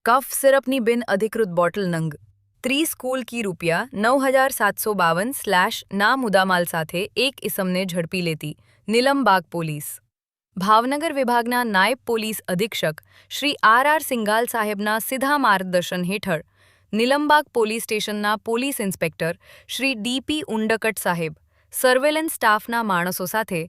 कफ सिरपनी बिन अधिकृत બોટલ નંગ 30 કુલ કી રૂપિયા 9752 ના મુદ્દામાલ સાથે એક ઇસમને ઝડપી લેતી નીલમબાગ પોલીસ ભાવનગર વિભાગના નાયબ પોલીસ અધિક્ષક શ્રી આર સિંઘાલ સાહેબના સીધા માર્ગદર્શન હેઠળ નીલમબાગ પોલીસ સ્ટેશનના police inspector Shri DP Undkat સાહેબ સર્વેલન્સ સ્ટાફના માણસો સાથે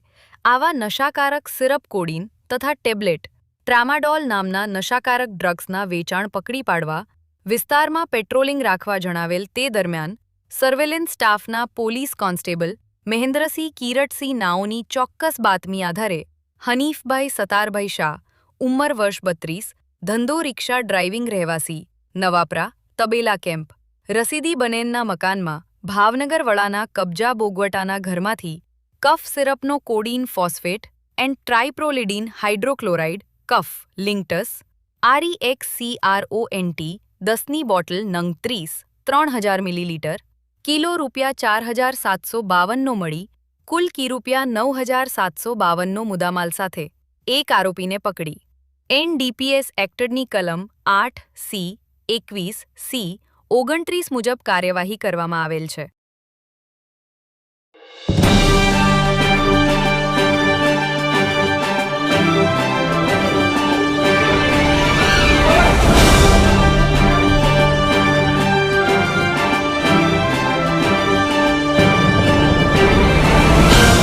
આવા નશાકારક સિરપ કોડીન તથા ટેબ્લેટ ટ્રામાડોલ નામના નશાકારક ડ્રગ્સના વેચાણ પકડી પાડવા વિસ્તારમાં પેટ્રોલિંગ રાખવા જણાવેલ તે દરમિયાન સર્વેલન્સ સ્ટાફના પોલીસ કોન્સ્ટેબલ મહેન્દ્રસિંહ કિરટસિંહ નાઓની ચોક્કસ બાતમી આધારે હનીફભાઈ સતારભાઈ શાહ ઉંમર વર્ષ 32 ધંધો રિક્ષા ડ્રાઇવિંગ રહેવાસી નવાપરા તબેલા કેમ્પ રસીદી બનેનના મકાનમાં ભાવનગર વડાના કબજા બોગવટાના ઘરમાંથી કફ સિરપનો codeine phosphate and triprolidine hydrochloride cough linctus REXCRONT 10ની બોટલ નંગ 30 3000 મિલીલીટર કિલો રૂપિયા 4752નો મળી કુલ કી રૂપિયા 9752નો મુદ્દામાલ સાથે એક આરોપીને પકડી NDPS એક્ટની કલમ 8C 21C 29 મુજબ કાર્યવાહી કરવામાં આવેલ છે।